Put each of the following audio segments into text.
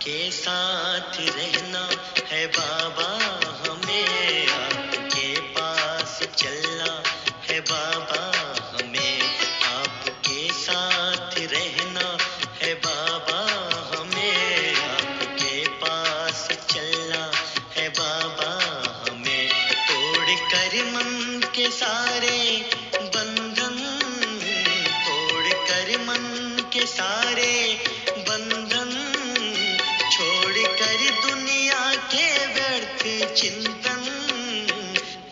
आपके साथ रहना है बाबा, हमें आपके पास चलना है बाबा, हमें आपके साथ रहना है बाबा, हमें आपके पास चलना है बाबा, हमें तोड़ कर मन के सारे बंधन, तोड़ कर मन के सारे बंधन, छोड़ कर दुनिया के व्यर्थ चिंतन,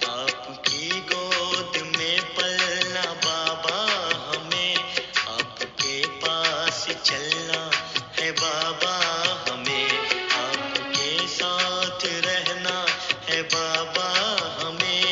आपकी गोद में पलना बाबा, हमें आपके पास चलना है बाबा, हमें आपके साथ रहना है बाबा, हमें।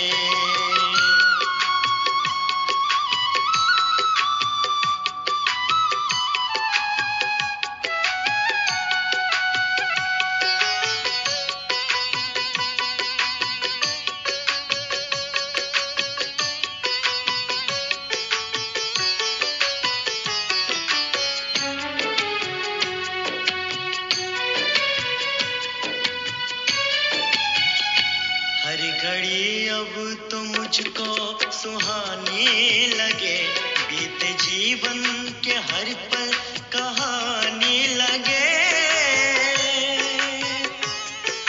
हर घड़ी अब तो मुझको सुहाने लगे, बीते जीवन के हर पल कहानी लगे,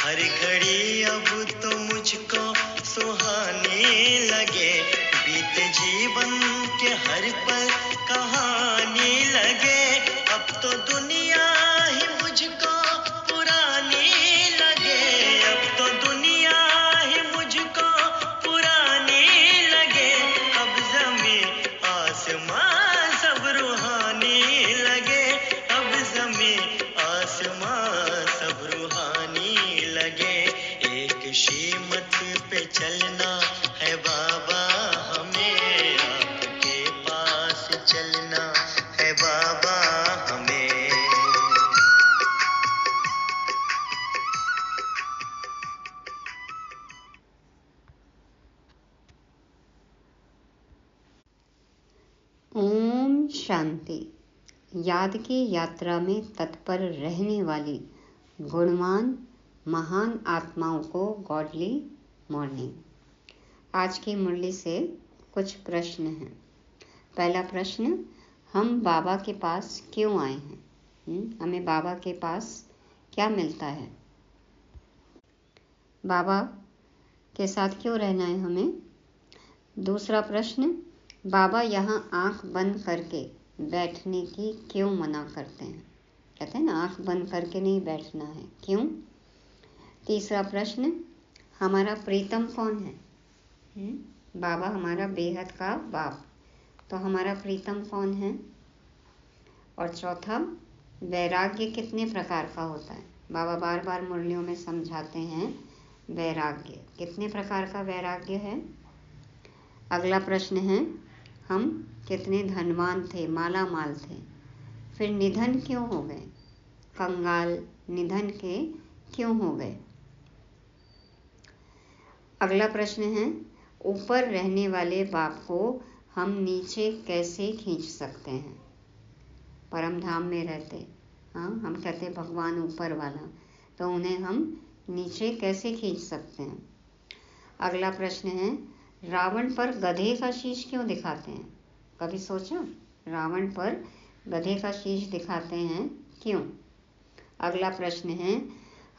हर घड़ी अब तो मुझको सुहाने लगे, बीते जीवन के हर पल कहानी लगे, अब तो दुनिया ही मुझको पुरानी लगे, अब तो दुनिया ही मुझको पुरानी लगे, अब ज़मीं आसमां सब रूहानी लगे, अब ज़मीं आसमां सब रूहानी लगे, एक श्रीमत पे चलना है बाबा, हमें आपके पास चलना है बाबा, हमें। ओम शांति। याद की यात्रा में तत्पर रहने वाली गुणवान महान आत्माओं को गॉडली मॉर्निंग। आज की मुरली से कुछ प्रश्न हैं। पहला प्रश्न, हम बाबा के पास क्यों आए हैं? हमें बाबा के पास क्या मिलता है? बाबा के साथ क्यों रहना है हमें? दूसरा प्रश्न, बाबा यहाँ आंख बंद करके बैठने की क्यों मना करते हैं? कहते हैं ना, आंख बंद करके नहीं बैठना है, क्यों? तीसरा प्रश्न, हमारा प्रीतम कौन है? बाबा हमारा बेहद का बाप, तो हमारा प्रीतम कौन है? और चौथा, वैराग्य कितने प्रकार का होता है? बाबा बार बार मुरलियों में समझाते हैं वैराग्य कितने प्रकार का वैराग्य है। अगला प्रश्न है, हम कितने धनवान थे, माला माल थे, फिर निधन क्यों हो गए? कंगाल निधन के क्यों हो गए? अगला प्रश्न है, ऊपर रहने वाले बाप को हम नीचे कैसे खींच सकते हैं? परम धाम में रहते, हाँ, हम कहते भगवान ऊपर वाला, तो उन्हें हम नीचे कैसे खींच सकते हैं? अगला प्रश्न है, रावण पर गधे का शीश क्यों दिखाते हैं? कभी सोचा? रावण पर गधे का शीश दिखाते हैं, क्यों? अगला प्रश्न है,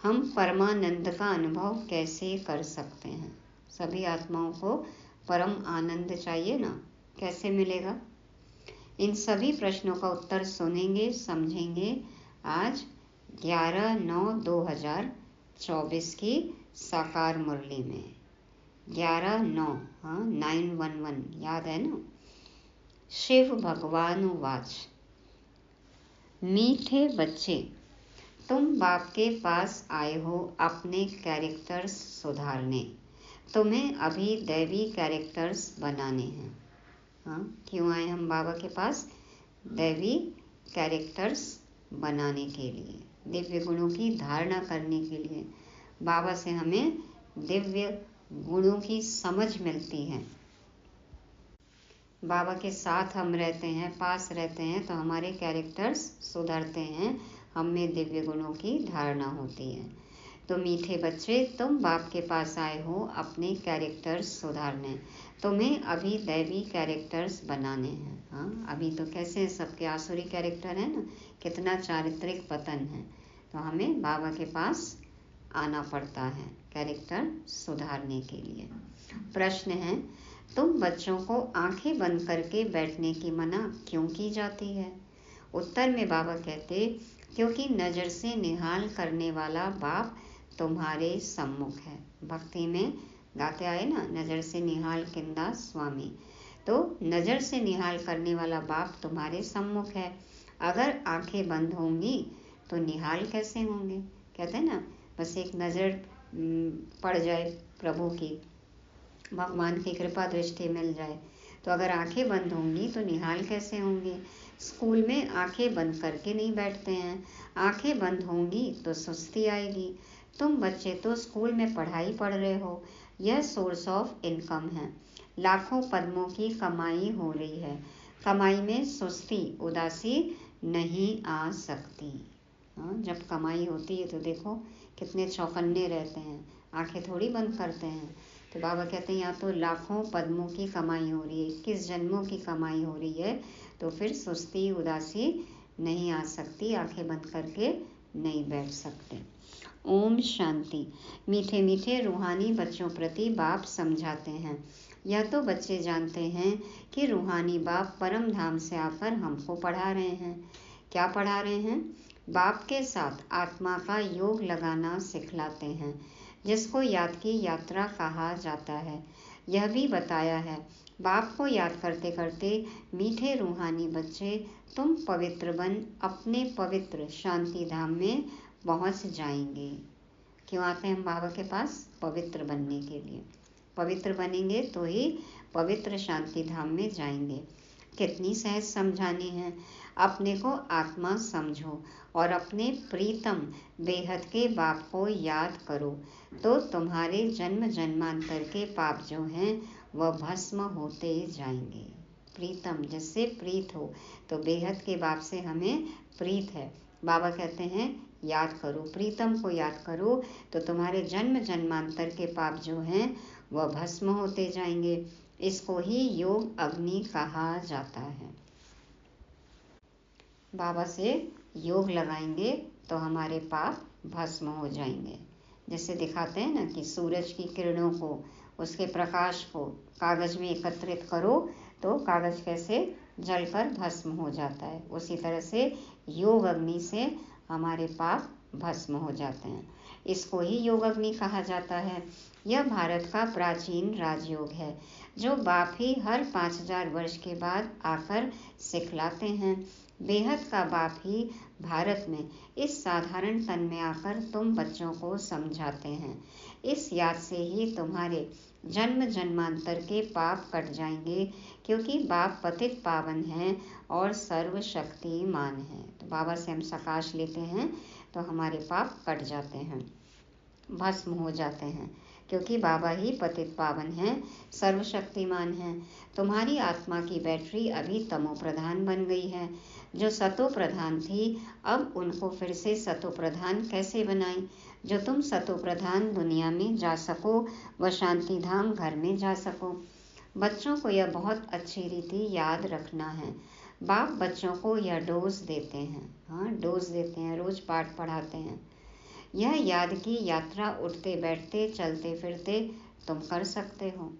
हम परमानंद का अनुभव कैसे कर सकते हैं? सभी आत्माओं को परम आनंद चाहिए ना, कैसे मिलेगा? इन सभी प्रश्नों का उत्तर सुनेंगे, समझेंगे आज 11/9/2024 की साकार मुरली में। 11/9, हाँ, 911 याद है ना। शिव भगवान वाच, मीठे बच्चे, तुम बाप के पास आए हो अपने कैरेक्टर्स सुधारने, तुम्हें अभी दैवी कैरेक्टर्स बनाने हैं। हाँ, क्यों आए हम बाबा के पास? दैवी कैरेक्टर्स बनाने के लिए, दिव्य गुणों की धारणा करने के लिए। बाबा से हमें दिव्य गुणों की समझ मिलती है। बाबा के साथ हम रहते हैं, पास रहते हैं, तो हमारे कैरेक्टर्स सुधरते हैं, हम में दिव्य गुणों की धारणा होती है। तो मीठे बच्चे, तुम बाप के पास आए हो अपने कैरेक्टर्स सुधारने, तुम्हें अभी दैवी कैरेक्टर्स बनाने हैं। हाँ, अभी तो कैसे सबके आसुरी कैरेक्टर है ना, कितना चारित्रिक पतन है। तो हमें बाबा के पास आना पड़ता है कैरेक्टर सुधारने के लिए। प्रश्न है, तुम बच्चों को आंखें बंद करके बैठने की मना क्यों की जाती है? उत्तर में बाबा कहते, क्योंकि नज़र से निहाल करने वाला बाप तुम्हारे सम्मुख है। भक्ति में गाते आए ना, नज़र से निहाल किंदा स्वामी। तो नज़र से निहाल करने वाला बाप तुम्हारे सम्मुख है। अगर आंखें बंद होंगी तो निहाल कैसे होंगे? कहते हैं ना, बस एक नज़र पड़ जाए प्रभु की, भगवान की कृपा दृष्टि मिल जाए, तो अगर आंखें बंद होंगी तो निहाल कैसे होंगे? स्कूल में आंखें बंद करके नहीं बैठते हैं, आंखें बंद होंगी तो सुस्ती आएगी। तुम बच्चे तो स्कूल में पढ़ाई पढ़ रहे हो, यह सोर्स ऑफ इनकम है, लाखों पद्मों की कमाई हो रही है, कमाई में सुस्ती उदासी नहीं आ सकती। हाँ, जब कमाई होती है तो देखो कितने चौकन्ने रहते हैं, आंखें थोड़ी बंद करते हैं। तो बाबा कहते हैं, यहाँ तो लाखों पद्मों की कमाई हो रही है, 21 जन्मों की कमाई हो रही है, तो फिर सुस्ती उदासी नहीं आ सकती, आंखें बंद करके नहीं बैठ सकते। ओम शांति। मीठे मीठे रूहानी बच्चों प्रति बाप समझाते हैं। यह तो बच्चे जानते हैं कि रूहानी बाप परम धाम से आकर हमको पढ़ा रहे हैं। क्या पढ़ा रहे हैं? बाप के साथ आत्मा का योग लगाना सिखलाते हैं, जिसको याद की यात्रा कहा जाता है। यह भी बताया है, बाप को याद करते करते मीठे रूहानी बच्चे तुम पवित्र बन अपने पवित्र शांति धाम में पहुंच जाएंगे। क्यों आते हैं हम बाबा के पास? पवित्र बनने के लिए। पवित्र बनेंगे तो ही पवित्र शांति धाम में जाएंगे। कितनी सहज समझानी है। अपने को आत्मा समझो और अपने प्रीतम बेहद के बाप को याद करो, तो तुम्हारे जन्म जन्मांतर के पाप जो हैं वह भस्म होते जाएंगे। प्रीतम, जिससे प्रीत हो, तो बेहद के बाप से हमें प्रीत है। बाबा कहते हैं याद करो, प्रीतम को याद करो, तो तुम्हारे जन्म जन्मांतर के पाप जो हैं वह भस्म होते जाएंगे। इसको ही योग अग्नि कहा जाता है। बाबा से योग लगाएंगे तो हमारे पाप भस्म हो जाएंगे। जैसे दिखाते हैं ना कि सूरज की किरणों को, उसके प्रकाश को कागज में एकत्रित करो तो कागज कैसे जलकर भस्म हो जाता है, उसी तरह से योग अग्नि से हमारे पाप भस्म हो जाते हैं। इसको ही योग अग्नि कहा जाता है। यह भारत का प्राचीन राजयोग है, जो बाप ही हर 5000 वर्ष के बाद आकर सिखलाते हैं। बेहद का बाप ही भारत में इस साधारण तन में आकर तुम बच्चों को समझाते हैं। इस याद से ही तुम्हारे जन्म जन्मांतर के पाप कट जाएंगे, क्योंकि बाप पतित पावन हैं और सर्वशक्तिमान हैं। तो बाबा से हम सकाश लेते हैं तो हमारे पाप कट जाते हैं, भस्म हो जाते हैं, क्योंकि बाबा ही पतित पावन हैं, सर्वशक्तिमान हैं। तुम्हारी आत्मा की बैटरी अभी तमो प्रधान बन गई है। जो सतो प्रधान थी, अब उनको फिर से सतो प्रधान कैसे बनाएं? जो तुम सतो प्रधान दुनिया में जा सको, व शांति धाम घर में जा सको। बच्चों को यह बहुत अच्छी रीति याद रखना है। बाप बच्चों को यह डोज देते हैं, हाँ डोज देते हैं, रोज पाठ पढ़ाते हैं। यह याद की यात्रा उठते बैठते चलते फिरते तुम कर सकते हो।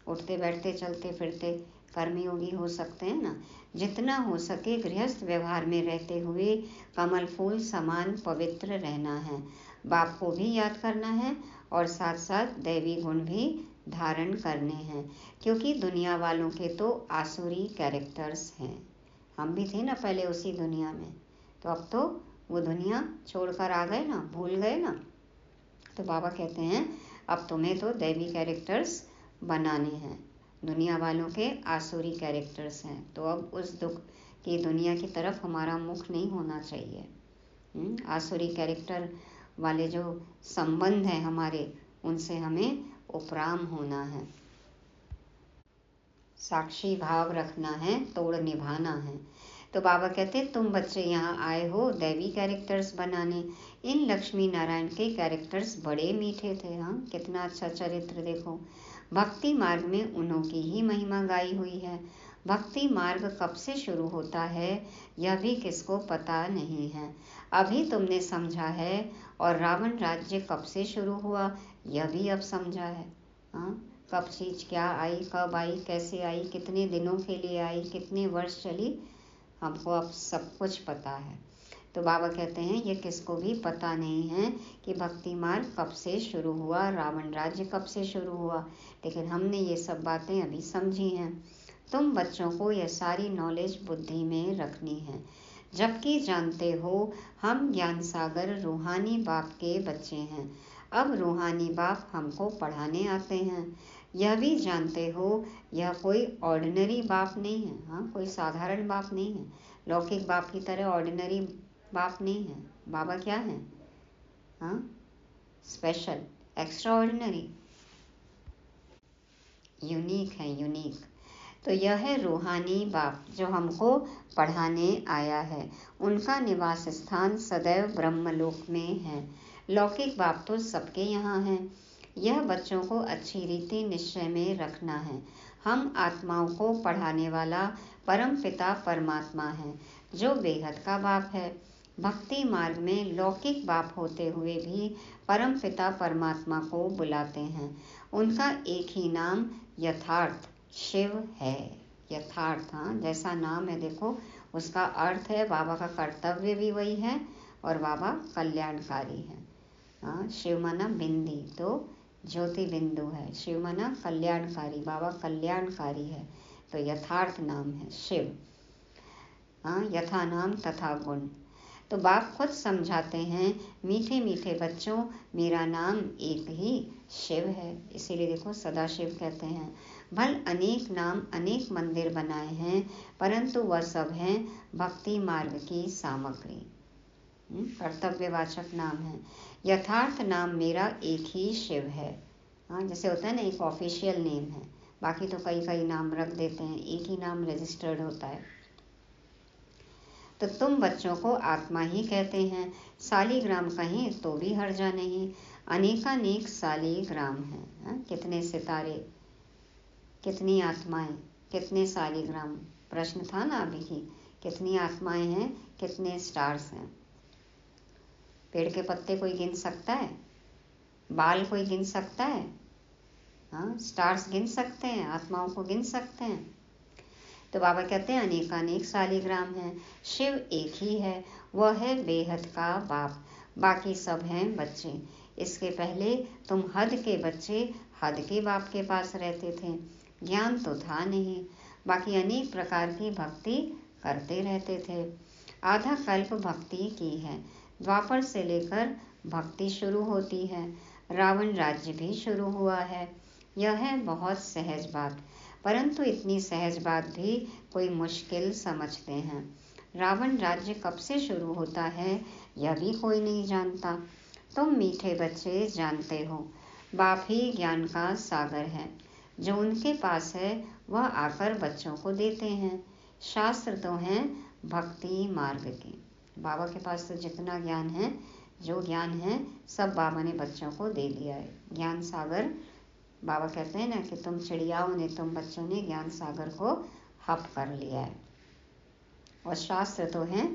उठते बैठते चलते फिरते कर्मयोगी हो सकते हैं ना। जितना हो सके गृहस्थ व्यवहार में रहते हुए कमल फूल समान पवित्र रहना है। बाप को भी याद करना है और साथ साथ दैवी गुण भी धारण करने हैं, क्योंकि दुनिया वालों के तो आसुरी कैरेक्टर्स हैं। हम भी थे ना पहले उसी दुनिया में, तो अब तो वो दुनिया छोड़कर आ गए ना, भूल गए ना। तो बाबा कहते हैं अब तुम्हें तो दैवी कैरेक्टर्स बनाने हैं, दुनिया वालों के आसुरी कैरेक्टर्स हैं। तो अब उस दुख की दुनिया की तरफ हमारा मुख नहीं होना चाहिए। आसुरी कैरेक्टर वाले जो संबंध हैं हमारे, उनसे हमें उपराम होना है। साक्षी भाव रखना है, तोड़ निभाना है। तो बाबा कहते तुम बच्चे यहाँ आए हो दैवी कैरेक्टर्स बनाने। इन लक्ष्मी नारायण के कैरेक्टर्स बड़े मीठे थे। हाँ, कितना अच्छा चरित्र देखो। भक्ति मार्ग में उन्हों की ही महिमा गाई हुई है। भक्ति मार्ग कब से शुरू होता है यह भी किसको पता नहीं है, अभी तुमने समझा है। और रावण राज्य कब से शुरू हुआ यह भी अब समझा है। हाँ, कब चीज क्या आई, कब आई, कैसे आई, कितने दिनों के लिए आई, कितने वर्ष चली, हमको अब सब कुछ पता है। तो बाबा कहते हैं ये किसको भी पता नहीं है कि भक्ति मार्ग कब से शुरू हुआ, रावण राज्य कब से शुरू हुआ, लेकिन हमने ये सब बातें अभी समझी हैं। तुम बच्चों को यह सारी नॉलेज बुद्धि में रखनी है, जबकि जानते हो हम ज्ञान सागर रूहानी बाप के बच्चे हैं। अब रूहानी बाप हमको पढ़ाने आते हैं। यह भी जानते हो यह कोई ऑर्डिनरी बाप नहीं है। हाँ, कोई साधारण बाप नहीं है, लौकिक बाप की तरह ऑर्डिनरी बाप नहीं है। बाबा क्या है? हाँ, स्पेशल, एक्स्ट्रा ऑर्डिनरी, यूनिक है, यूनिक। तो यह है रूहानी बाप जो हमको पढ़ाने आया है। उनका निवास स्थान सदैव ब्रह्मलोक में है। लौकिक बाप तो सबके यहाँ है। यह बच्चों को अच्छी रीति निश्चय में रखना है। हम आत्माओं को पढ़ाने वाला परम पिता परमात्मा है जो बेहद का बाप है। भक्ति मार्ग में लौकिक बाप होते हुए भी परम पिता परमात्मा को बुलाते हैं। उनका एक ही नाम यथार्थ शिव है। यथार्थ, हाँ, जैसा नाम है देखो उसका अर्थ है। बाबा का कर्तव्य भी वही है और बाबा कल्याणकारी है। हाँ, शिव माना बिंदी, तो ज्योति बिंदु है। शिव माना कल्याणकारी, बाबा कल्याणकारी है, तो यथार्थ नाम है शिव। हाँ, यथा नाम तथा गुण। तो बाप खुद समझाते हैं मीठे मीठे बच्चों मेरा नाम एक ही शिव है। इसीलिए देखो सदा शिव कहते हैं। भल अनेक नाम अनेक मंदिर बनाए हैं, परंतु वह सब हैं भक्ति मार्ग की सामग्री। कर्तव्यवाचक नाम है। यथार्थ नाम मेरा एक ही शिव है। हाँ, जैसे होता है ना, एक ऑफिशियल नेम है, बाकी तो कई कई नाम रख देते हैं, एक ही नाम रजिस्टर्ड होता है। तो तुम बच्चों को आत्मा ही कहते हैं। शालिग्राम कहें तो भी हर्जा नहीं। अनेकानेक शालिग्राम हैं। कितने सितारे, कितनी आत्माएं, कितने शालिग्राम। प्रश्न था ना अभी की, कितनी आत्माएं हैं, कितने स्टार्स हैं। पेड़ के पत्ते कोई गिन सकता है? बाल कोई गिन सकता है? हाँ, स्टार्स गिन सकते हैं, आत्माओं को गिन सकते हैं। तो बाबा कहते हैं अनेकानेक शालिग्राम हैं। शिव एक ही है, वह है बेहद का बाप, बाकी सब हैं बच्चे। इसके पहले तुम हद के बच्चे हद के बाप के पास रहते थे। ज्ञान तो था नहीं, बाकी अनेक प्रकार की भक्ति करते रहते थे। आधा कल्प भक्ति की है। द्वापर से लेकर भक्ति शुरू होती है। रावण राज्य भी शुरू हुआ है। यह है बहुत सहज बात, परंतु इतनी सहज बात भी कोई मुश्किल समझते हैं। रावण राज्य कब से शुरू होता है यह भी कोई नहीं जानता। तुम मीठे बच्चे जानते हो बाप ही ज्ञान का सागर है। जो उनके पास है वह आकर बच्चों को देते हैं। शास्त्र तो हैं भक्ति मार्ग के। बाबा के पास तो जितना ज्ञान है, जो ज्ञान है सब बाबा ने बच्चों को दे दिया है। ज्ञान सागर, बाबा कहते हैं ना कि तुम चिड़ियाओं ने, तुम बच्चों ने ज्ञान सागर को हप कर लिया है। और शास्त्र तो हैं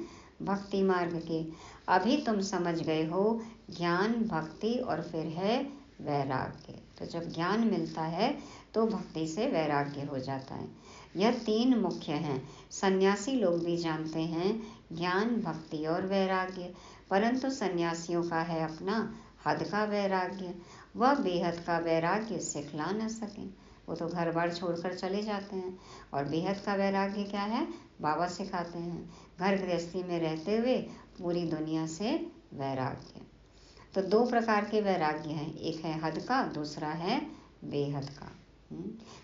भक्ति मार्ग के। अभी तुम समझ गए हो ज्ञान, भक्ति और फिर है वैराग्य। तो जब ज्ञान मिलता है तो भक्ति से वैराग्य हो जाता है। यह तीन मुख्य हैं। सन्यासी लोग भी जानते हैं ज्ञान, भक्ति और वैराग्य, परंतु सन्यासियों का है अपना हद का वैराग्य। वह बेहद का वैराग्य सिखला न सकें, वो तो घर बार छोड़कर चले जाते हैं। और बेहद का वैराग्य क्या है, बाबा सिखाते हैं। घर गृहस्थी में रहते हुए पूरी दुनिया से वैराग्य। तो दो प्रकार के वैराग्य हैं, एक है हद का, दूसरा है बेहद का।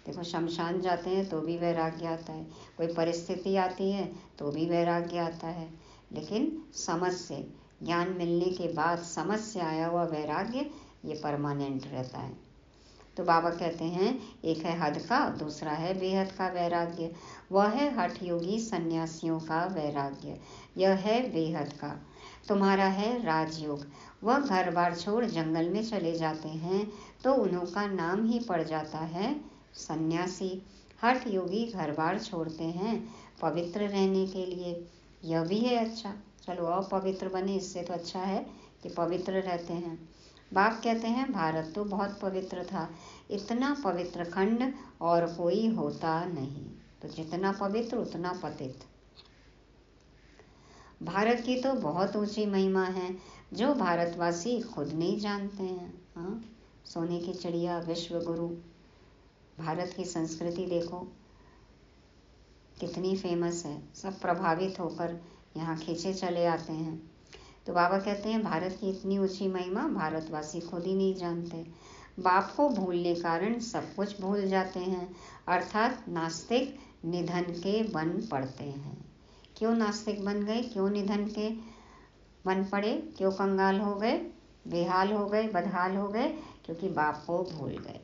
देखो शमशान जाते हैं तो भी वैराग्य आता है, कोई परिस्थिति आती है तो भी वैराग्य आता है, लेकिन समझ से, ज्ञान मिलने के बाद समझ से आया हुआ वैराग्य ये परमानेंट रहता है। तो बाबा कहते हैं एक है हद का, दूसरा है बेहद का वैराग्य। वह है हठ योगी सन्यासियों का वैराग्य, यह है बेहद का। तुम्हारा है राजयोग, वह घर बार छोड़ जंगल में चले जाते हैं तो उन्हों का नाम ही पड़ जाता है सन्यासी। हठ योगी घर बार छोड़ते हैं पवित्र रहने के लिए, यह भी है अच्छा। चलो अपवित्र बने, इससे तो अच्छा है कि पवित्र रहते हैं। बाप कहते हैं भारत तो बहुत पवित्र था, इतना पवित्र खंड और कोई होता नहीं। तो जितना पवित्र उतना पतित। भारत की तो बहुत ऊंची महिमा है जो भारतवासी खुद नहीं जानते हैं। हाँ, सोने की चिड़िया, विश्व गुरु, भारत की संस्कृति देखो कितनी फेमस है। सब प्रभावित होकर यहाँ खींचे चले आते हैं। तो बाबा कहते हैं भारत की इतनी ऊंची महिमा भारतवासी खुद ही नहीं जानते। बाप को भूलने कारण सब कुछ भूल जाते हैं, अर्थात नास्तिक निधन के बन पड़ते हैं। क्यों नास्तिक बन गए, क्यों निधन के बन पड़े, क्यों कंगाल हो गए, बेहाल हो गए, बदहाल हो गए? क्योंकि बाप को भूल गए।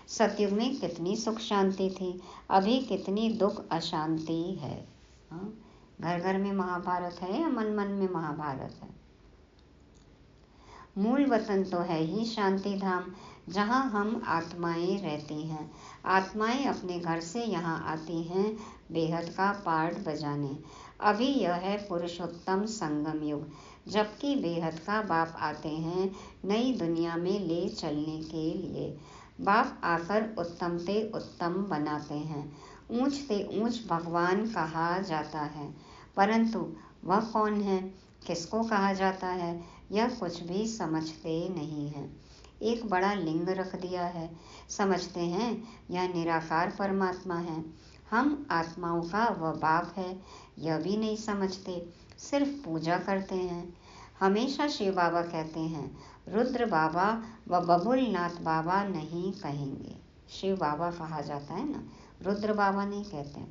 सतयुग में कितनी सुख शांति थी, अभी कितनी दुख अशांति है। हाँ, घर घर में महाभारत है या मन मन में महाभारत है? मूल वतन तो है ही शांति धाम, जहाँ हम आत्माएं रहती हैं। आत्माएं अपने घर से यहाँ आती हैं बेहद का पार्ट बजाने। अभी यह है पुरुषोत्तम संगम युग, जबकि बेहद का बाप आते हैं नई दुनिया में ले चलने के लिए। बाप आकर उत्तम ते उत्तम बनाते हैं, ऊंच ते ऊंच भगवान कहा जाता है, परंतु वह कौन है, किसको कहा जाता है, यह कुछ भी समझते नहीं हैं। एक बड़ा लिंग रख दिया है, समझते हैं यह निराकार परमात्मा है। हम आत्माओं का वह बाप है, यह भी नहीं समझते, सिर्फ पूजा करते हैं। हमेशा शिव बाबा कहते हैं रुद्र बाबा व बबुलनाथ बाबा नहीं कहेंगे। शिव बाबा कहा जाता है ना, रुद्र बाबा नहीं कहते।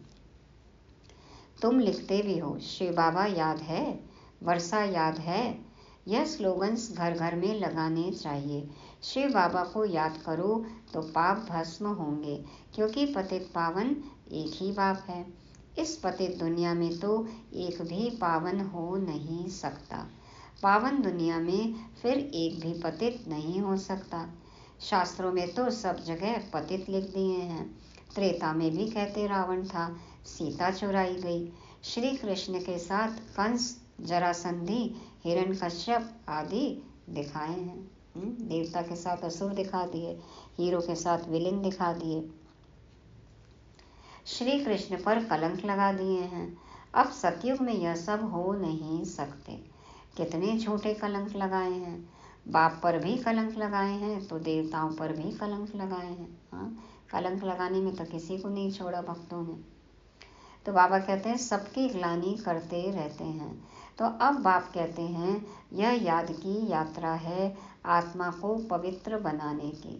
तुम लिखते भी हो शिव बाबा याद है, वर्षा याद है। यह स्लोगन्स घर घर में लगाने चाहिए। शिव बाबा को याद करो तो पाप भस्म होंगे, क्योंकि पतित पावन एक ही बाप है। इस पतित दुनिया में तो एक भी पावन हो नहीं सकता, पावन दुनिया में फिर एक भी पतित नहीं हो सकता। शास्त्रों में तो सब जगह पतित लिख दिए हैं। त्रेता में भी कहते रावण था, सीता चुराई गई। श्री कृष्ण के साथ कंस, जरासंधि, हिरण्यकश्यप आदि दिखाए हैं। देवता के साथ असुर दिखा दिए, हीरो के साथ विलेन दिखा दिए, श्री कृष्ण पर कलंक लगा दिए हैं। अब सतयुग में यह सब हो नहीं सकते। कितने झूठे कलंक लगाए हैं, बाप पर भी कलंक लगाए हैं तो देवताओं पर भी कलंक लगाए हैं। हाँ, कलंक लगाने में तो किसी को नहीं छोड़ा भक्तों ने। तो बाबा कहते हैं सबकी ग्लानि करते रहते हैं। तो अब बाप कहते हैं यह याद की यात्रा है आत्मा को पवित्र बनाने की।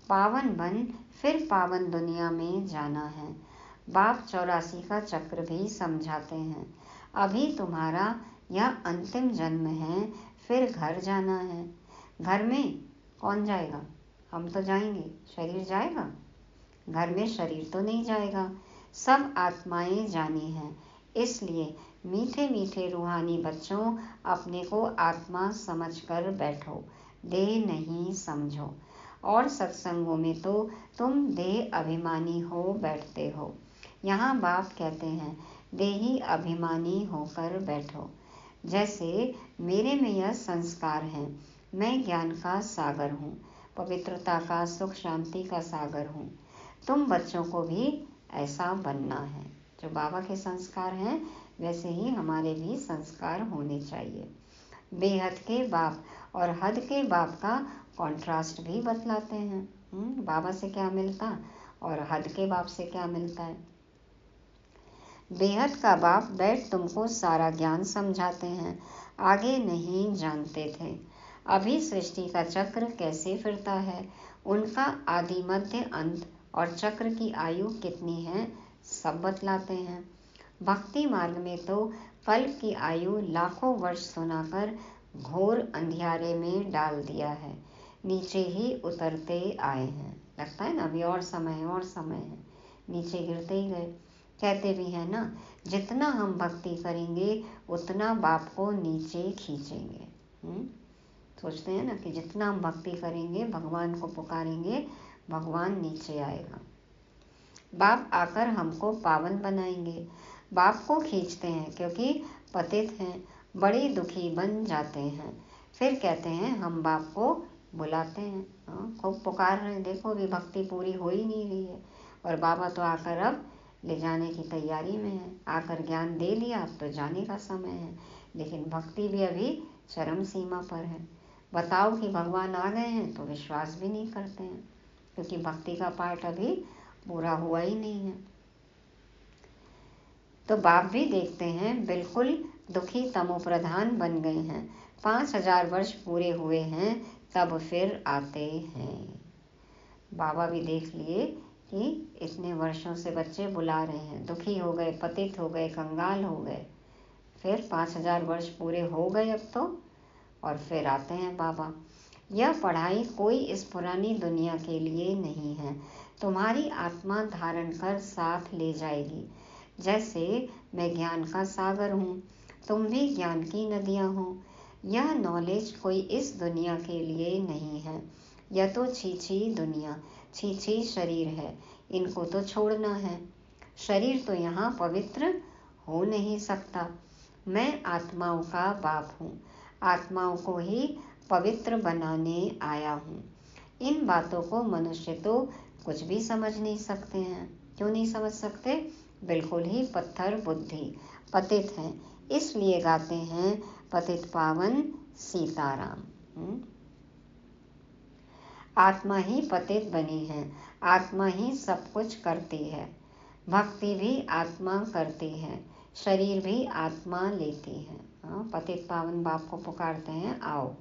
पावन बन फिर पावन दुनिया में जाना है। बाप 84 का चक्र भी समझाते हैं। अभी तुम्हारा यह अंतिम जन्म है, फिर घर जाना है। घर में कौन जाएगा? हम तो जाएंगे, शरीर जाएगा, घर में शरीर तो नहीं जाएगा। सब आत्माएं जानी हैं, इसलिए मीठे मीठे रूहानी बच्चों अपने को आत्मा समझकर बैठो, देह नहीं समझो। और सत्संगों में तो तुम देह अभिमानी हो बैठते हो। यहाँ बाप कहते हैं देही अभिमानी होकर बैठो। जैसे मेरे में यह संस्कार है, मैं ज्ञान का सागर हूँ, पवित्रता का, सुख शांति का सागर हूँ। तुम बच्चों को भी ऐसा बनना है। जो बाबा के संस्कार हैं वैसे ही हमारे भी संस्कार होने चाहिए। बेहद के बाप और हद के बाप का कॉन्ट्रास्ट भी बतलाते हैं। बाबा से क्या मिलता और हद के बाप से क्या मिलता है। बेहद का बाप बैठ तुमको सारा ज्ञान समझाते हैं, आगे नहीं जानते थे। अभी सृष्टि का चक्र कैसे फिरता है, उनका आदि मध्य अंत और चक्र की आयु कितनी है सब बतलाते हैं। भक्ति मार्ग में तो कल्प की आयु लाखों वर्ष सुनाकर घोर अंधियारे में डाल दिया है। नीचे ही उतरते आए हैं। लगता है ना अभी और समय है, और समय है, नीचे गिरते ही गए। कहते भी हैं ना, जितना हम भक्ति करेंगे उतना बाप को नीचे खींचेंगे। सोचते हैं ना कि जितना हम भक्ति करेंगे, भगवान को पुकारेंगे, भगवान नीचे आएगा। बाप आकर हमको पावन बनाएंगे। बाप को खींचते हैं क्योंकि पतित हैं, बड़े दुखी बन जाते हैं। फिर कहते हैं हम बाप को बुलाते हैं। खूब पुकार रहे हैं, देखो अभी भक्ति पूरी हो ही नहीं रही है, और बाबा तो आकर अब ले जाने की तैयारी में है। आकर ज्ञान दे दिया, अब तो जाने का समय है, लेकिन भक्ति भी अभी चरम सीमा पर है। बताओ कि भगवान आ गए हैं तो विश्वास भी नहीं करते हैं, क्योंकि भक्ति का पाठ अभी पूरा हुआ ही नहीं है। तो बाप भी देखते हैं बिल्कुल दुखी तमोप्रधान बन गए हैं। 5000 वर्ष पूरे हुए हैं, तब फिर आते हैं। बाबा भी देख लिए कि इतने वर्षों से बच्चे बुला रहे हैं, दुखी हो गए, पतित हो गए, कंगाल हो गए। फिर 5000 वर्ष पूरे हो गए अब तो, और फिर आते हैं बाबा। यह पढ़ाई कोई इस पुरानी दुनिया के लिए नहीं है, तुम्हारी आत्मा धारण कर साथ ले जाएगी। जैसे मैं ज्ञान का सागर हूँ, तुम भी ज्ञान की नदियाँ हो। यह नॉलेज कोई इस दुनिया के लिए नहीं है। यह तो छी दुनिया, छी शरीर है, इनको तो छोड़ना है। शरीर तो यहाँ पवित्र हो नहीं सकता। मैं आत्माओं का बाप हूँ, आत्माओं को ही पवित्र बनाने आया हूँ। इन बातों को मनुष्य तो कुछ भी समझ नहीं सकते हैं। क्यों नहीं समझ सकते? बिल्कुल ही पत्थर बुद्धि, पतित हैं, इसलिए गाते हैं पतित पावन सीताराम। आत्मा ही पतित बनी है, आत्मा ही सब कुछ करती है। भक्ति भी आत्मा करती है, शरीर भी आत्मा लेती है। पतित पावन बाप को पुकारते हैं, आओ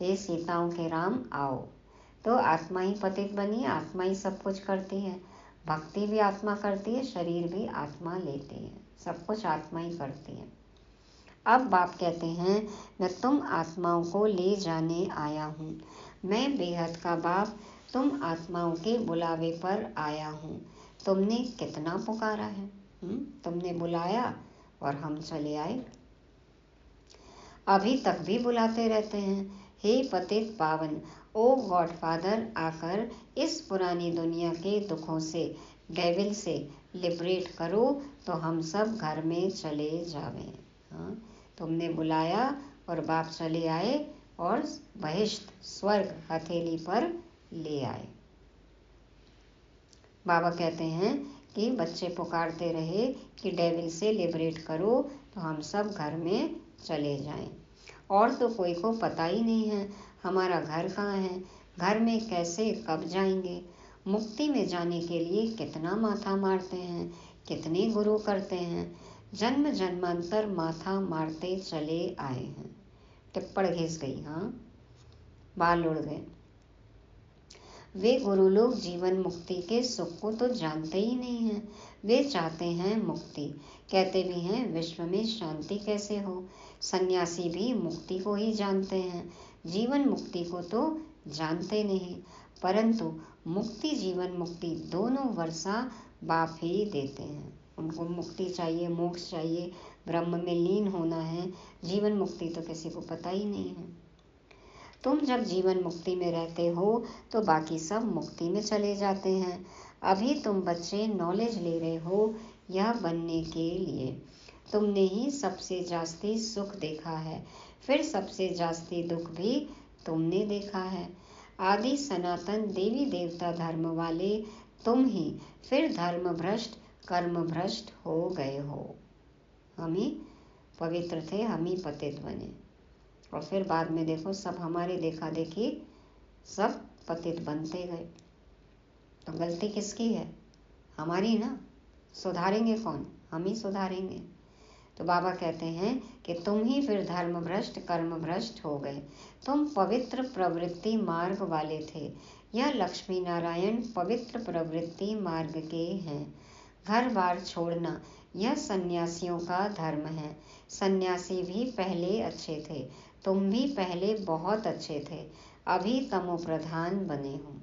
हे सीताओं के राम आओ। तो आत्मा ही पतित बनी, आत्मा ही सब कुछ करती है। भक्ति भी आत्मा करती है, शरीर भी आत्मा लेती है, सब कुछ आत्मा ही करती है। अब बाप कहते हैं मैं तुम आत्माओं को ले जाने आया हूँ। मैं बेहद का बाप तुम आत्माओं के बुलावे पर आया हूँ। तुमने कितना पुकारा है, तुमने बुलाया और हम चले आए। अभी तक भी बुलाते रहते हैं, हे पतित पावन, ओ गॉडफादर, आकर इस पुरानी दुनिया के दुखों से, डेविल से लिबरेट करो तो हम सब घर में चले जावें। तुमने बुलाया और बाप चले आए और बहिष्ठ स्वर्ग हथेली पर ले आए। बाबा कहते हैं कि बच्चे पुकारते रहे कि डेविल से लिबरेट करो तो हम सब घर में चले जाएं। और तो कोई को पता ही नहीं है हमारा घर कहाँ है, घर में कैसे कब जाएंगे। मुक्ति में जाने के लिए कितना माथा मारते हैं, कितने गुरु करते हैं, जन्म जन्मांतर माथा मारते चले आए हैं। टिप्पण घिस गई, बाल उड़ गए। वे गुरु लोग जीवन मुक्ति के सुख को तो जानते ही नहीं हैं। वे चाहते हैं मुक्ति, कहते भी हैं विश्व में शांति कैसे हो। सन्यासी भी मुक्ति को ही जानते हैं, जीवन मुक्ति को तो जानते नहीं। परंतु मुक्ति जीवन मुक्ति दोनों वर्षा बाप ही देते हैं। उनको मुक्ति चाहिए, मोक्ष चाहिए, ब्रह्म में लीन होना है। जीवन मुक्ति तो किसी को पता ही नहीं है। तुम जब जीवन मुक्ति में रहते हो तो बाकी सब मुक्ति में चले जाते हैं। अभी तुम बच्चे नॉलेज ले रहे हो यह बनने के लिए। तुमने ही सबसे जास्ती सुख देखा है, फिर सबसे जास्ती दुख भी तुमने देखा है। आदि सनातन देवी देवता धर्म वाले तुम ही फिर धर्म भ्रष्ट कर्म भ्रष्ट हो गए हो। हम ही पवित्र थे, हम ही पतित बने, और फिर बाद में देखो सब हमारे देखा देखी सब पतित बनते गए। तो गलती किसकी है? हमारी ना। सुधारेंगे कौन? हम ही सुधारेंगे। तो बाबा कहते हैं कि तुम ही फिर धर्म भ्रष्ट कर्म भ्रष्ट हो गए। तुम पवित्र प्रवृत्ति मार्ग वाले थे। यह लक्ष्मी नारायण पवित्र प्रवृत्ति मार्ग के हैं। घर बार छोड़ना यह सन्यासियों का धर्म है। सन्यासी भी पहले अच्छे थे, तुम भी पहले बहुत अच्छे थे। अभी तमो प्रधान बने हो।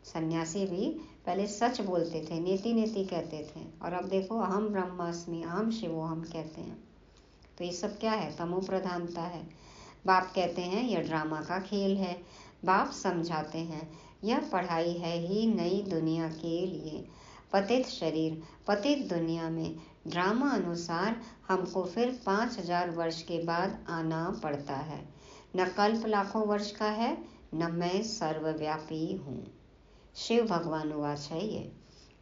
सन्यासी भी पहले सच बोलते थे, नेति नेति कहते थे, और अब देखो अहम ब्रह्मास्मि अहम शिवोहम कहते हैं। तो ये सब क्या है? तमो प्रधानता है। बाप कहते हैं यह ड्रामा का खेल है। बाप समझाते हैं यह पढ़ाई है ही नई दुनिया के लिए। पतित शरीर पतित दुनिया में ड्रामा अनुसार हमको फिर 5000 वर्ष के बाद आना पड़ता है। न कल्प लाखों वर्ष का है, न मैं सर्वव्यापी हूँ। शिव भगवान उवाच है ये।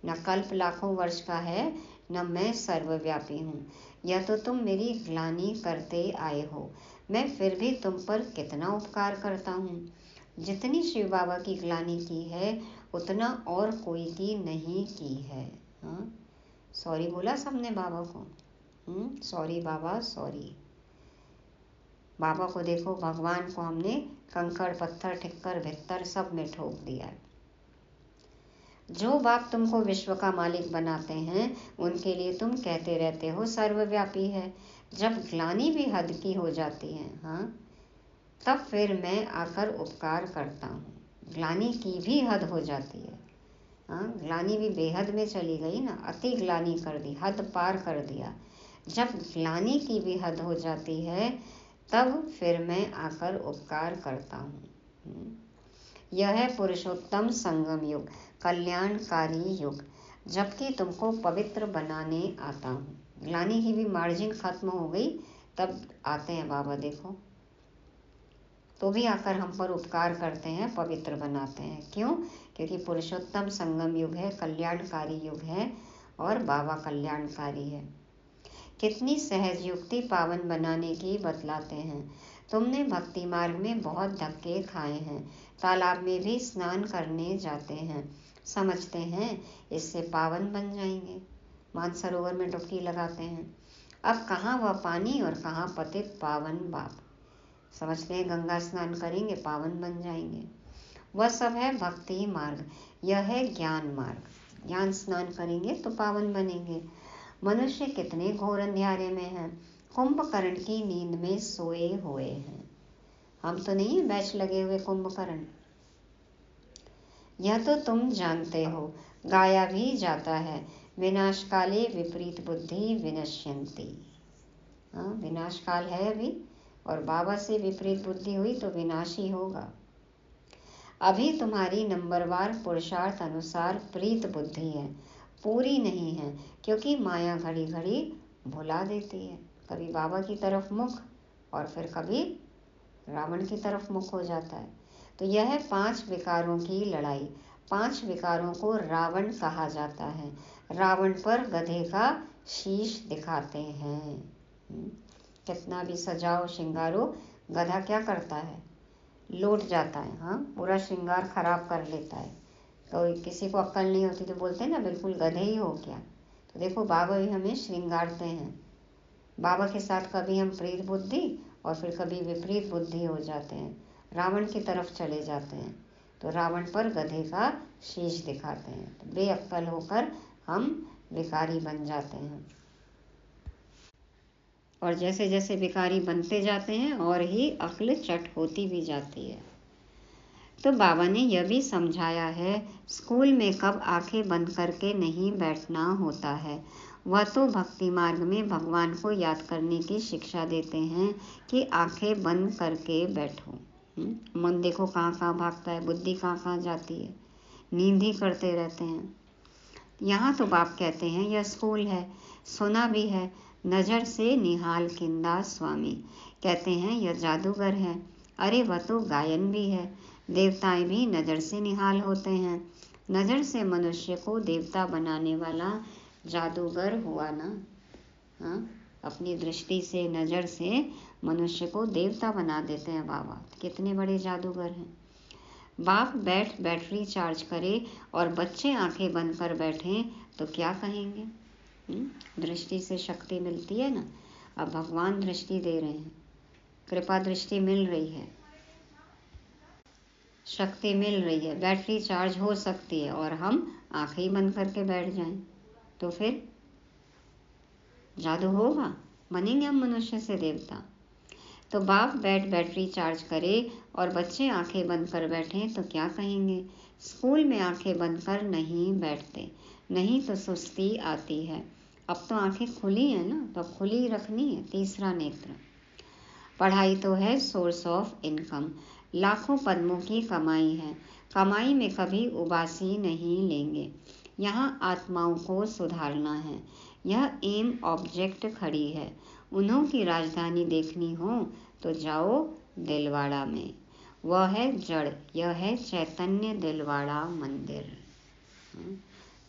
न कल्प लाखों वर्ष का है, न मैं सर्वव्यापी हूँ। यह तो तुम मेरी ग्लानि करते आए हो, मैं फिर भी तुम पर कितना उपकार करता हूँ। जितनी शिव बाबा की ग्लानि की है उतना और कोई की नहीं की है। हाँ, सॉरी बोला सबने बाबा को। सॉरी बाबा, सॉरी। बाबा को देखो, भगवान को हमने कंकड़ पत्थर ठिक्कर भित्तर सब में ठोक दिया है। जो बाप तुमको विश्व का मालिक बनाते हैं उनके लिए तुम कहते रहते हो सर्वव्यापी है। जब ग्लानि भी हद की हो जाती है, हाँ, तब फिर मैं आकर उपकार करता हूँ। ग्लानि की भी हद हो जाती है, हाँ, ग्लानि भी बेहद में चली गई ना, अति ग्लानि कर दी, हद पार कर दिया। जब ग्लानि की भी हद हो जाती है तब फिर मैं आकर उपकार करता हूँ। यह है पुरुषोत्तम संगम युग, कल्याणकारी युग, जबकि तुमको पवित्र बनाने आता हूँ। ग्लानि की भी मार्जिन खत्म हो गई तब आते हैं बाबा, देखो तो भी आकर हम पर उपकार करते हैं, पवित्र बनाते हैं। क्यों? क्योंकि पुरुषोत्तम संगम युग है, कल्याणकारी युग है और बाबा कल्याणकारी है। कितनी सहज युक्ति पावन बनाने की बतलाते हैं। तुमने भक्ति मार्ग में बहुत धक्के खाए हैं, तालाब में भी स्नान करने जाते हैं, समझते हैं इससे पावन बन जाएंगे। मानसरोवर में डुबकी लगाते हैं। अब कहाँ वह पानी और कहाँ पतित पावन बाप। समझते हैं गंगा स्नान करेंगे पावन बन जाएंगे। वह सब है भक्ति मार्ग, यह है ज्ञान मार्ग। ज्ञान स्नान करेंगे तो पावन बनेंगे। मनुष्य कितने घोर अंधियारे में हैं, कुंभकर्ण की नींद में सोए हुए हैं। हम तो नहीं है बैच लगे हुए कुंभकर्ण। यह तो तुम जानते हो, गाया भी जाता है, विनाश काले विपरीत बुद्धि विनश्यन्ति। हाँ, विनाश काल है अभी, और बाबा से विपरीत बुद्धि हुई तो विनाश ही होगा। अभी तुम्हारी नंबरवार पुरुषार्थ अनुसार प्रीत बुद्धि है, पूरी नहीं है, क्योंकि माया घड़ी घड़ी भुला देती है। कभी बाबा की तरफ मुख और फिर कभी रावण की तरफ मुख हो जाता है। तो यह है 5 विकारों की लड़ाई। 5 विकारों को रावण कहा जाता है। रावण पर गधे का शीश दिखाते हैं। कितना भी सजाओ श्रृंगारो, गधा क्या करता है? लौट जाता है। हाँ, पूरा श्रृंगार खराब कर लेता है। कोई किसी को अक्ल नहीं होती तो बोलते हैं ना बिल्कुल गधे ही हो क्या। तो देखो बाबा भी हमें श्रृंगारते हैं। बाबा के साथ कभी हम प्रीत बुद्धि और फिर कभी विपरीत बुद्धि हो जाते हैं, रावण की तरफ चले जाते हैं। तो रावण पर गधे का शीश दिखाते हैं, तो बेअक्ल होकर हम विकारी बन जाते हैं। और जैसे जैसे विकारी बनते जाते हैं और ही अक्ल चट होती भी जाती है। तो बाबा ने यह भी समझाया है, स्कूल में कब आंखें बंद करके नहीं बैठना होता है। वह तो भक्ति मार्ग में भगवान को याद करने की शिक्षा देते हैं कि आंखें बंद करके बैठो। मन देखो कहाँ कहाँ भागता है, बुद्धि कहाँ कहाँ जाती है, नींद ही करते रहते हैं। यहाँ तो बाप कहते हैं यह स्कूल है। सुना भी है, नज़र से निहाल किंदा स्वामी। कहते हैं यह जादूगर है। अरे वह तो गायन भी है। देवताएं भी नज़र से निहाल होते हैं। नज़र से मनुष्य को देवता बनाने वाला जादूगर हुआ ना। हाँ, अपनी दृष्टि से नज़र से मनुष्य को देवता बना देते हैं बाबा। कितने बड़े जादूगर हैं। बाप बैटरी चार्ज करे और बच्चे आंखें बंद कर बैठें तो क्या कहेंगे? दृष्टि से शक्ति मिलती है ना। अब भगवान दृष्टि दे रहे हैं, कृपा दृष्टि मिल रही है, शक्ति मिल रही है, बैटरी चार्ज हो सकती है और हम आंखें ही बंद करके बैठ जाएं तो फिर जादू होगा, बनेंगे हम मनुष्य से देवता। तो बाप बैटरी चार्ज करे और बच्चे आंखें बंद कर बैठें तो क्या कहेंगे? स्कूल में आंखें बंद कर नहीं बैठते, नहीं तो सुस्ती आती है। अब तो आंखें खुली है ना, तो खुली रखनी है। तीसरा नेत्र। पढ़ाई तो है सोर्स ऑफ इनकम, लाखों पद्मों की कमाई है। कमाई में कभी उबासी नहीं लेंगे। यहाँ आत्माओं को सुधारना है। यह एम ऑब्जेक्ट खड़ी है। उन्हों की राजधानी देखनी हो तो जाओ दिलवाड़ा में। वह है जड़, यह है चैतन्य दिलवाड़ा मंदिर।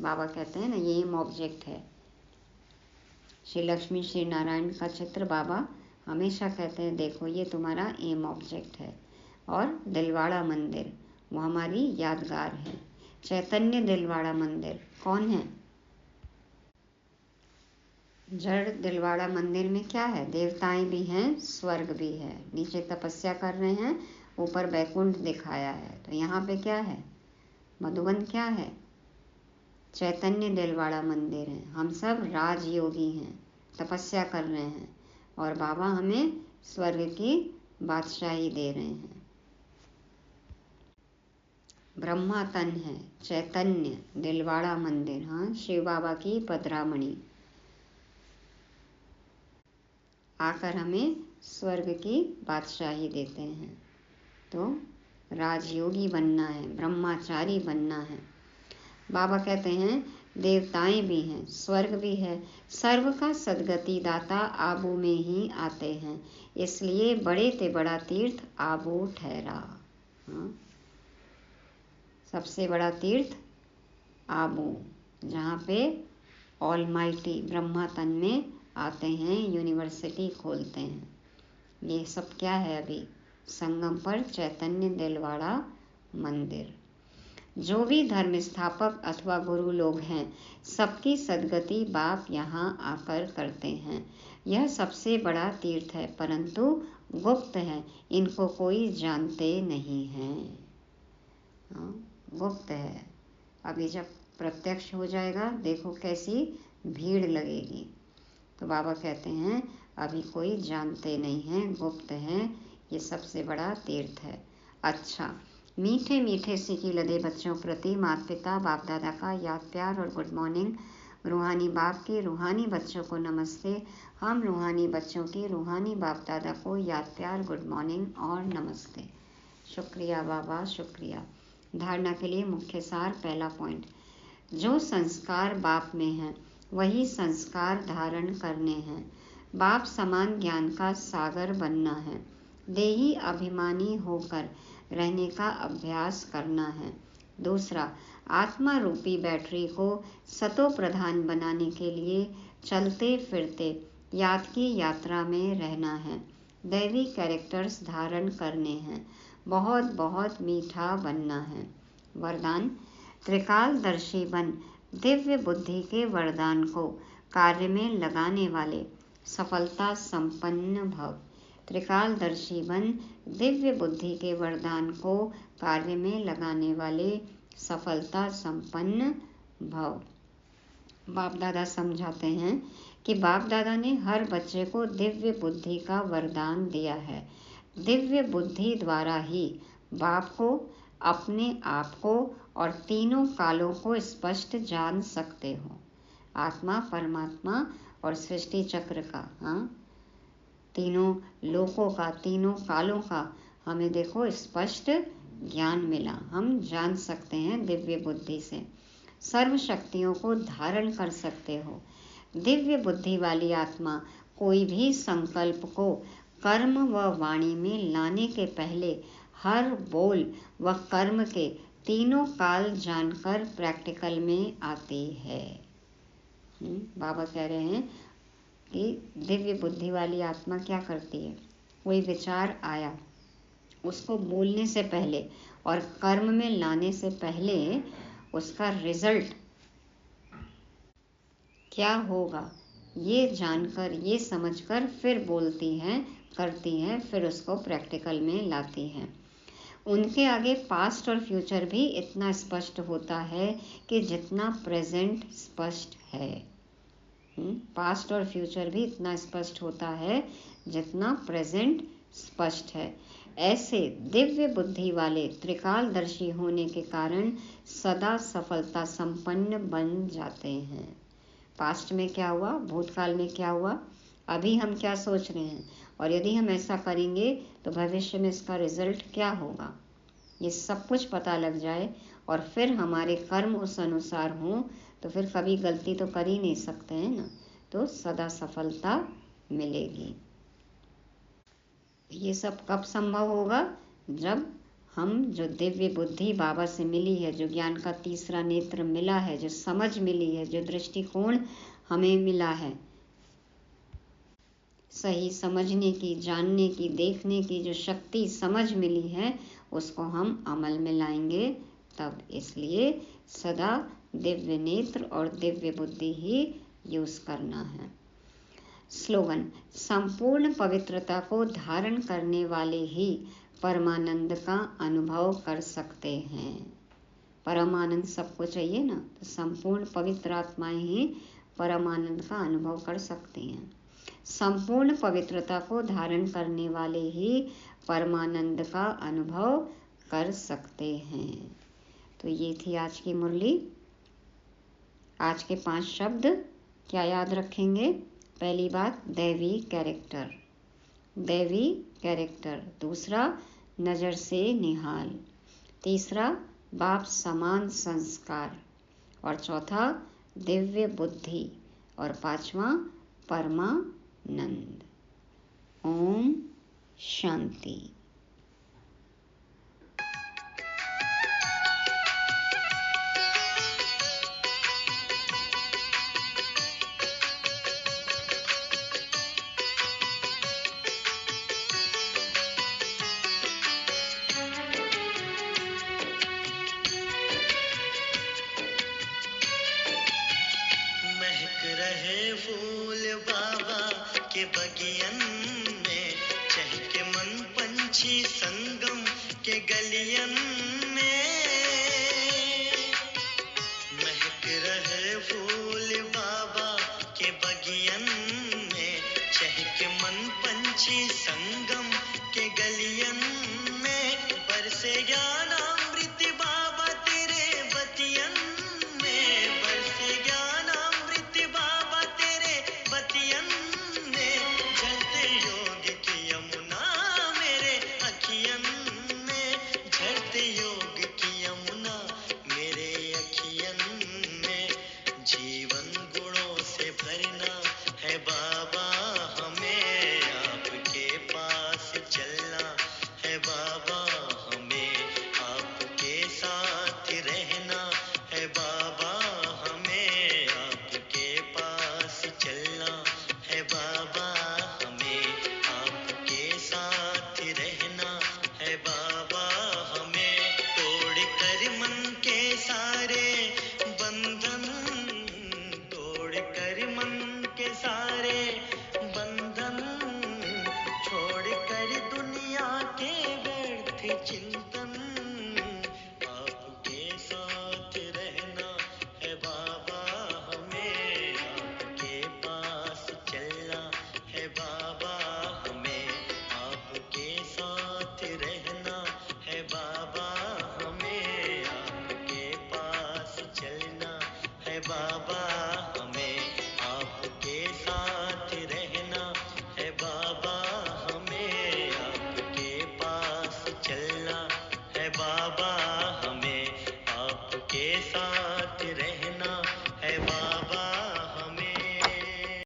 बाबा कहते हैं ना, ये एम ऑब्जेक्ट है। श्री लक्ष्मी श्री नारायण का चित्र बाबा हमेशा कहते हैं, देखो ये तुम्हारा एम ऑब्जेक्ट है। और दिलवाड़ा मंदिर वो हमारी यादगार है। चैतन्य दिलवाड़ा मंदिर कौन है? जड़ दिलवाड़ा मंदिर में क्या है? देवताएं भी हैं, स्वर्ग भी है। नीचे तपस्या कर रहे हैं, ऊपर बैकुंठ दिखाया है। तो यहाँ पे क्या है? मधुबन क्या है? चैतन्य दिलवाड़ा मंदिर है। हम सब राजयोगी हैं, तपस्या कर रहे हैं और बाबा हमें स्वर्ग की बादशाही दे रहे हैं। ब्रह्मा तन है, चैतन्य दिलवाड़ा मंदिर। हाँ, शिव बाबा की पदरामणि आकर हमें स्वर्ग की बादशाही देते हैं। तो राजयोगी बनना है, ब्रह्मचारी बनना है। बाबा कहते हैं देवताएं भी हैं, स्वर्ग भी है। सर्व का सदगति दाता आबू में ही आते हैं, इसलिए बड़े ते बड़ा तीर्थ आबू ठहरा। हाँ? सबसे बड़ा तीर्थ आबू, जहाँ पे ऑलमाइटी ब्रह्मा तन में आते हैं, यूनिवर्सिटी खोलते हैं। ये सब क्या है? अभी संगम पर चैतन्य दिलवाड़ा मंदिर। जो भी धर्म स्थापक अथवा गुरु लोग हैं, सबकी सदगति बाप यहाँ आकर करते हैं। यह सबसे बड़ा तीर्थ है, परंतु गुप्त है, इनको कोई जानते नहीं है। गुप्त है। अभी जब प्रत्यक्ष हो जाएगा, देखो कैसी भीड़ लगेगी। तो बाबा कहते हैं अभी कोई जानते नहीं हैं, गुप्त हैं, ये सबसे बड़ा तीर्थ है। अच्छा, मीठे मीठे सीखी लदे बच्चों प्रति माता पिता बाप दादा का याद प्यार और गुड मॉर्निंग। रूहानी बाप के रूहानी बच्चों को नमस्ते। हम रूहानी बच्चों की रूहानी बाप दादा को याद प्यार, गुड मॉर्निंग और नमस्ते। शुक्रिया बाबा, शुक्रिया। धारणा के लिए मुख्य सार। पहला पॉइंट, जो संस्कार बाप में है वही संस्कार धारण करने हैं। बाप समान ज्ञान का सागर बनना है। देही अभिमानी होकर रहने का अभ्यास करना है। दूसरा, आत्मा रूपी बैटरी को सतो प्रधान बनाने के लिए चलते फिरते याद की यात्रा में रहना है। दैवी कैरेक्टर्स धारण करने हैं। बहुत बहुत मीठा बनना है। वरदान, त्रिकालदर्शी बन दिव्य बुद्धि के वरदान को कार्य में लगाने वाले सफलता संपन्न भव। त्रिकालदर्शी बन दिव्य बुद्धि के वरदान को कार्य में लगाने वाले सफलता संपन्न भव। बाप दादा समझाते हैं कि बाप दादा ने हर बच्चे को दिव्य बुद्धि का वरदान दिया है। दिव्य बुद्धि द्वारा ही बाप को, अपने आप को और तीनों कालों को स्पष्ट जान सकते हो। आत्मा, परमात्मा और सृष्टि चक्र का, तीनों लोकों का, तीनों कालों का हमें देखो स्पष्ट ज्ञान मिला। हम जान सकते हैं दिव्य बुद्धि से। सर्व शक्तियों को धारण कर सकते हो। दिव्य बुद्धि वाली आत्मा कोई भी संकल्प को कर्म व वाणी में लाने के पहले हर बोल व कर्म के तीनों काल जानकर प्रैक्टिकल में आती है। बाबा कह रहे हैं कि दिव्य बुद्धि वाली आत्मा क्या करती है? कोई विचार आया, उसको बोलने से पहले और कर्म में लाने से पहले उसका रिजल्ट क्या होगा ये जानकर, ये समझकर फिर बोलती है, करती है, फिर उसको प्रैक्टिकल में लाती है। उनके आगे पास्ट और फ्यूचर भी इतना स्पष्ट होता है कि जितना प्रेजेंट स्पष्ट है। पास्ट और फ्यूचर भी इतना स्पष्ट होता है जितना प्रेजेंट स्पष्ट है। ऐसे दिव्य बुद्धि वाले त्रिकालदर्शी होने के कारण सदा सफलता संपन्न बन जाते हैं। पास्ट में क्या हुआ, भूतकाल में क्या हुआ, अभी हम क्या सोच रहे हैं, और यदि हम ऐसा करेंगे तो भविष्य में इसका रिजल्ट क्या होगा, ये सब कुछ पता लग जाए और फिर हमारे कर्म उस अनुसार हों तो फिर कभी गलती तो कर ही नहीं सकते हैं ना, तो सदा सफलता मिलेगी। ये सब कब संभव होगा, जब हम जो दिव्य बुद्धि बाबा से मिली है, जो ज्ञान का तीसरा नेत्र मिला है, जो समझ मिली है, जो दृष्टिकोण हमें मिला है, सही समझने की, जानने की, देखने की जो शक्ति समझ मिली है, उसको हम अमल में लाएंगे तब। इसलिए सदा दिव्य नेत्र और दिव्य बुद्धि ही यूज करना है। स्लोगन, संपूर्ण पवित्रता को धारण करने वाले ही परमानंद का अनुभव कर सकते हैं। परमानंद सबको चाहिए ना, तो संपूर्ण पवित्र आत्माएं ही परमानंद का अनुभव कर सकती हैं। संपूर्ण पवित्रता को धारण करने वाले ही परमानंद का अनुभव कर सकते हैं। तो ये थी आज की मुरली। आज के 5 शब्द क्या याद रखेंगे? पहली बात, दैवी कैरेक्टर, दैवी कैरेक्टर। दूसरा, नज़र से निहाल। तीसरा, बाप समान संस्कार। और चौथा, दिव्य बुद्धि। और पांचवा, परमानंद। ओम शांति। महक रहे फूल बाबा के बगियन में, चहके मन पंछी संगम के गलियन में। महक रहे फूल बाबा के बगियन में, चहके मन पंछी संगम के गलियन में। बरसे ज्ञानामृत बाबा तेरे बतियन में, बरसे ज्ञानामृत बाबा तेरे बतियन में। झरते योग की यमुना मेरे अखियन में, झरते योग की यमुना मेरे अखियन में। जीवन गुणों से भरना है बाबा हमें, आपके पास चलना है बाबा हमें, आपके साथ रहना है बाबा हमें, आपके पास चलना है बाबा हमें, आपके साथ रहना है बाबा हमें। तोड़ कर मन के सारे बंधन, तोड़ कर मन के सारे बंधन, छोड़ कर दुनिया के व्यर्थ चिंतन। आपके साथ रहना है बाबा हमें, आपके पास चलना है बाबा हमें, आपके साथ रहना है बाबा हमें, आपके पास चलना है बाबा हमें, आपके साथ रहना है बाबा हमें, आपके पास चलना है बाबा हमें, आपके साथ